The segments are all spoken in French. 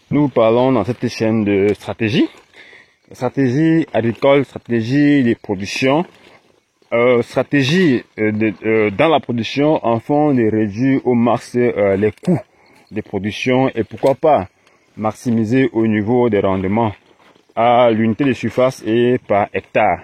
Nous parlons dans cette chaîne de stratégie agricole, stratégie de production, stratégie dans la production afin de réduire au max les coûts de production et pourquoi pas maximiser au niveau des rendements à l'unité de surface et par hectare.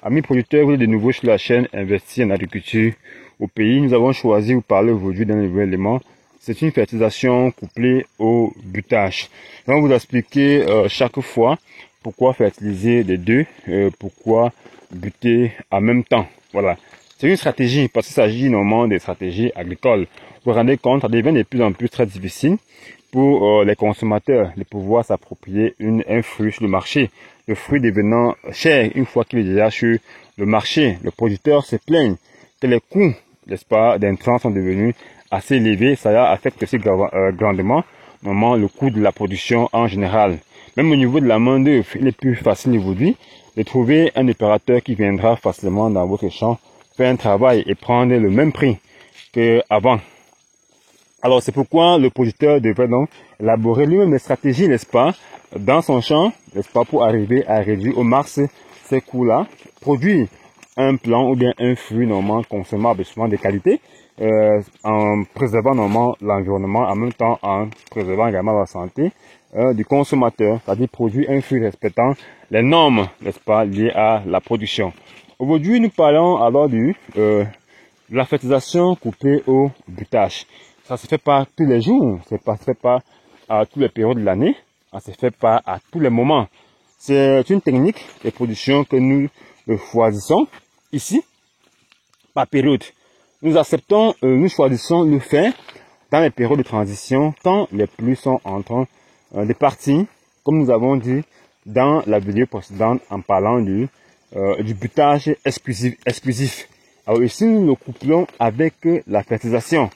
Amis producteurs, vous êtes de nouveau sur la chaîne Investir en agriculture au pays. Nous avons choisi de vous parler aujourd'hui d'un nouvel élément. C'est une fertilisation couplée au butage. Je vais vous expliquer chaque fois pourquoi fertiliser les deux, pourquoi buter en même temps. Voilà. C'est une stratégie parce qu'il s'agit normalement des stratégies agricoles. Vous vous rendez compte, ça devient de plus en plus très difficile pour les consommateurs de pouvoir s'approprier un fruit sur le marché. Le fruit devenant cher une fois qu'il est déjà sur le marché. Le producteur se plaigne que les coûts, n'est-ce pas, d'intrants sont devenus assez élevés. Ça affecte aussi grandement normalement le coût de la production en général. Même au niveau de la main d'œuvre, il est plus facile aujourd'hui de trouver un opérateur qui viendra facilement dans votre champ faire un travail et prendre le même prix qu'avant. Alors c'est pourquoi le producteur devrait donc élaborer lui-même des stratégies, n'est-ce pas, dans son champ, n'est-ce pas, pour arriver à réduire au max ces coûts-là, produire un plant ou bien un fruit normalement consommable, souvent de qualité, en préservant normalement l'environnement, en même temps en préservant également la santé du consommateur, c'est-à-dire produire un fruit respectant les normes, n'est-ce pas, liées à la production. Aujourd'hui, nous parlons alors de la fertilisation couplée au butage. Ça se fait pas tous les jours, ça se fait pas à toutes les périodes de l'année, ça se fait pas à tous les moments. C'est une technique de production que nous choisissons ici par période. Nous acceptons, nous choisissons le faire dans les périodes de transition quand les pluies sont en train de partir, comme nous avons dit dans la vidéo précédente en parlant du butage exclusif. Alors ici, nous le couplons avec la fertilisation.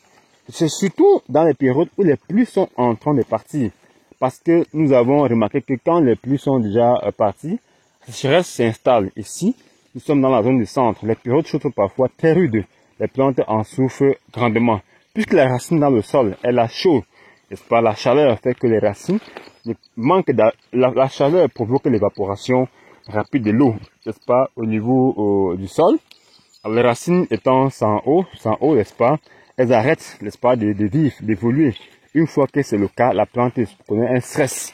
C'est surtout dans les périodes où les pluies sont en train de partir. Parce que nous avons remarqué que quand les pluies sont déjà parties, la sécheresse s'installe. Ici, nous sommes dans la zone du centre. Les périodes sont parfois très rudes. Les plantes en souffrent grandement. Puisque les racines dans le sol, elle a chaud. N'est-ce pas? La chaleur fait que les racines manquent la chaleur provoque l'évaporation rapide de l'eau, n'est-ce pas, au niveau du sol. Alors, les racines étant sans eau, n'est-ce pas, elles arrêtent, n'est-ce pas, de vivre, d'évoluer. Une fois que c'est le cas, la plante connaît un stress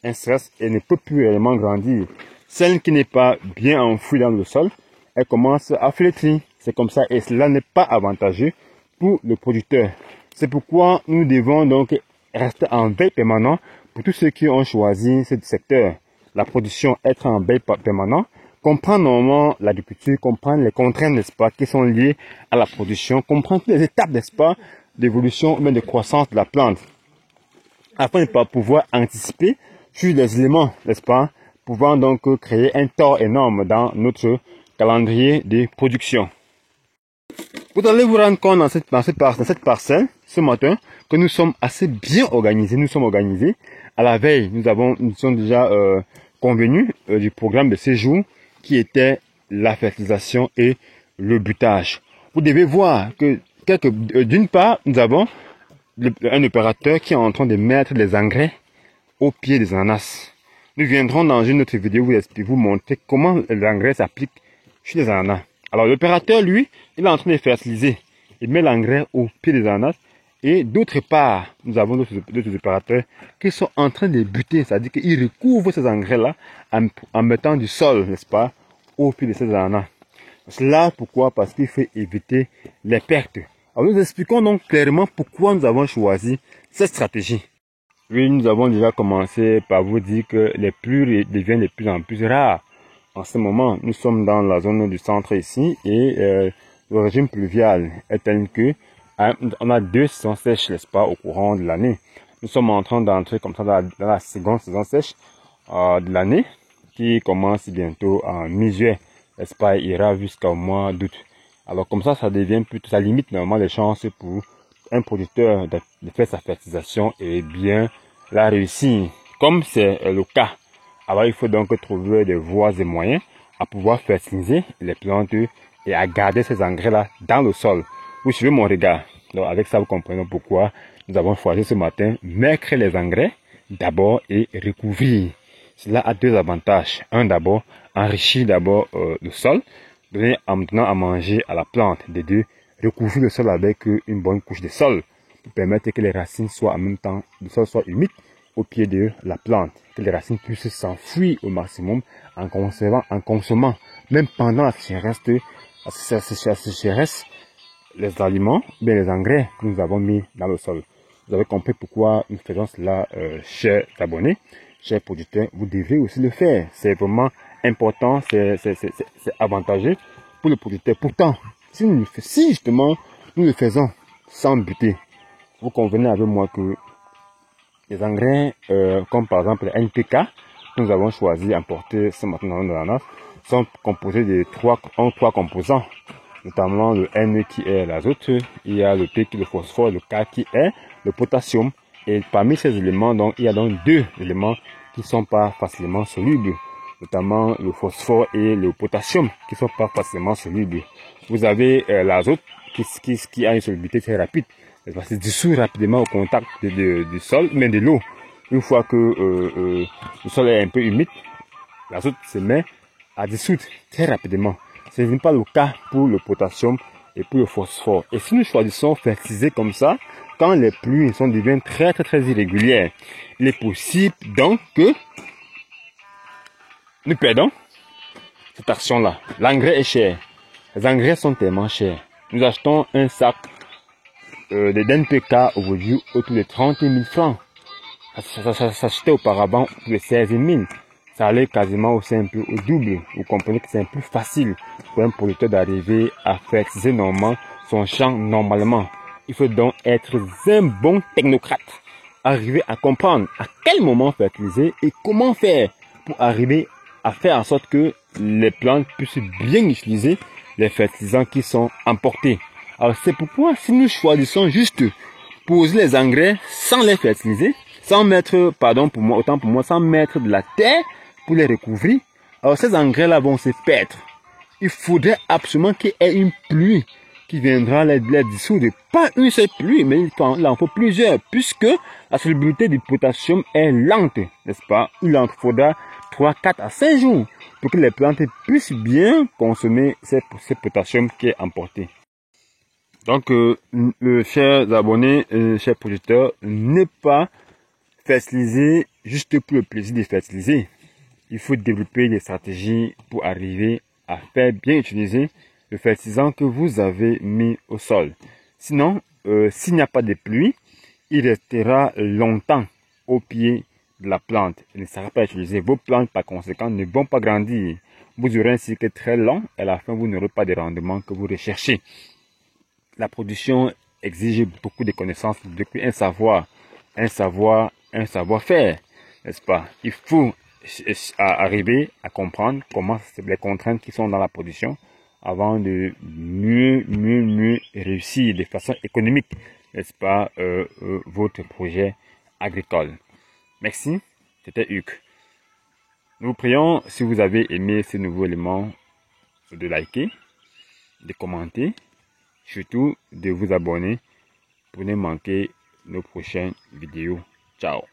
et ne peut plus réellement grandir. Celle qui n'est pas bien enfouie dans le sol, elle commence à flétrir. C'est comme ça et cela n'est pas avantageux pour le producteur. C'est pourquoi nous devons donc rester en veille permanente pour tous ceux qui ont choisi ce secteur. La production, être en veille permanente, comprendre normalement l'agriculture, comprendre les contraintes, n'est-ce pas, qui sont liées à la production, comprendre toutes les étapes, n'est-ce pas, d'évolution ou même de croissance de la plante, afin de pouvoir anticiper sur les éléments, n'est-ce pas, pouvant donc créer un tort énorme dans notre calendrier de production. Vous allez vous rendre compte dans cette parcelle, ce matin, que nous sommes assez bien organisés. Nous sommes organisés. À la veille, nous sommes déjà convenus du programme de séjour qui était la fertilisation et le butage. Vous devez voir que d'une part, nous avons un opérateur qui est en train de mettre des engrais au pied des ananas. Nous viendrons dans une autre vidéo vous montrer comment l'engrais s'applique sur les ananas. Alors l'opérateur, lui, il est en train de fertiliser. Il met l'engrais au pied des ananas. Et d'autre part, nous avons d'autres opérateurs qui sont en train de buter. C'est-à-dire qu'ils recouvrent ces engrais-là en mettant du sol, n'est-ce pas, au pied de ces ananas. Cela, pourquoi? Parce qu'il faut éviter les pertes. Alors nous expliquons donc clairement pourquoi nous avons choisi cette stratégie. Oui, nous avons déjà commencé par vous dire que les pluies deviennent de plus en plus rares. En ce moment, nous sommes dans la zone du centre ici et le régime pluvial est tel que on a 2 saisons sèches, n'est-ce pas, au courant de l'année. Nous sommes en train d'entrer comme ça dans la seconde saison sèche de l'année qui commence bientôt en mi-juillet, n'est-ce pas, et ira jusqu'au mois d'août. Alors comme ça devient plutôt, ça limite normalement les chances pour un producteur de faire sa fertilisation et bien la réussir, comme c'est le cas. Alors il faut donc trouver des voies et moyens à pouvoir fertiliser les plantes et à garder ces engrais-là dans le sol. Vous suivez mon regard. Donc avec ça, vous comprenez pourquoi nous avons choisi ce matin mettre les engrais d'abord et recouvrir. Cela a deux avantages. Un, d'abord, enrichir d'abord le sol, donner en donnant à manger à la plante. De deux, recouvrir le sol avec une bonne couche de sol pour permettre que les racines soient en même temps, le sol soit humide au pied de la plante, que les racines puissent s'enfuir au maximum en consommant, même pendant la sécheresse, les aliments, bien les engrais que nous avons mis dans le sol. Vous avez compris pourquoi nous faisons cela, chers abonnés, chers producteurs. Vous devez aussi le faire. C'est vraiment important, c'est avantageux pour le producteur. Pourtant, si justement nous le faisons sans buter, vous convenez avec moi que les engrais, comme par exemple le NPK, que nous avons choisi d'importer ce matin dans l'ananas, sont composés de trois composants, notamment le N qui est l'azote, il y a le P qui est le phosphore, le K qui est le potassium. Et parmi ces éléments, donc, il y a donc deux éléments qui ne sont pas facilement solubles, notamment le phosphore et le potassium qui ne sont pas facilement solubles. Vous avez l'azote qui a une solubilité très rapide. Il va se dissoudre rapidement au contact du sol, mais de l'eau. Une fois que le sol est un peu humide, l'azote se met à dissoudre très rapidement. Ce n'est pas le cas pour le potassium et pour le phosphore. Et si nous choisissons fertiliser comme ça, quand les pluies deviennent très irrégulières, il est possible donc que nous perdons cette action-là. L'engrais est cher. Les engrais sont tellement chers. Nous achetons un sac de NPK aujourd'hui autour de 30 000 francs. Ça s'achetait auparavant pour les 16 000. Ça allait quasiment aussi un peu au double. Vous comprenez que c'est un peu facile pour un producteur d'arriver à fertiliser normalement son champ normalement. Il faut donc être un bon technocrate. Arriver à comprendre à quel moment fertiliser et comment faire pour arriver à faire en sorte que les plantes puissent bien utiliser les fertilisants qui sont importés. Alors c'est pourquoi si nous choisissons juste poser les engrais sans les fertiliser, sans mettre, sans mettre de la terre pour les recouvrir, alors ces engrais-là vont se perdre. Il faudrait absolument qu'il y ait une pluie qui viendra les dissoudre. Pas une seule pluie, mais il en faut plusieurs, puisque la solubilité du potassium est lente, n'est-ce pas? Il en faudra 3, 4 à 5 jours pour que les plantes puissent bien consommer ce potassium qui est emporté. Donc, chers abonnés, chers producteurs, ne pas fertiliser juste pour le plaisir de fertiliser. Il faut développer des stratégies pour arriver à faire bien utiliser le fertilisant que vous avez mis au sol. Sinon, s'il n'y a pas de pluie, il restera longtemps au pied de la plante. Il ne sera pas utilisé. Vos plantes, par conséquent, ne vont pas grandir. Vous aurez un cycle très long et à la fin, vous n'aurez pas de rendement que vous recherchez. La production exige beaucoup de connaissances, un savoir-faire, n'est-ce pas? Il faut arriver à comprendre comment les contraintes qui sont dans la production avant de mieux réussir de façon économique, n'est-ce pas, votre projet agricole. Merci, c'était Hugues. Nous vous prions, si vous avez aimé ce nouveau élément, de liker, de commenter, surtout de vous abonner pour ne manquer nos prochaines vidéos. Ciao.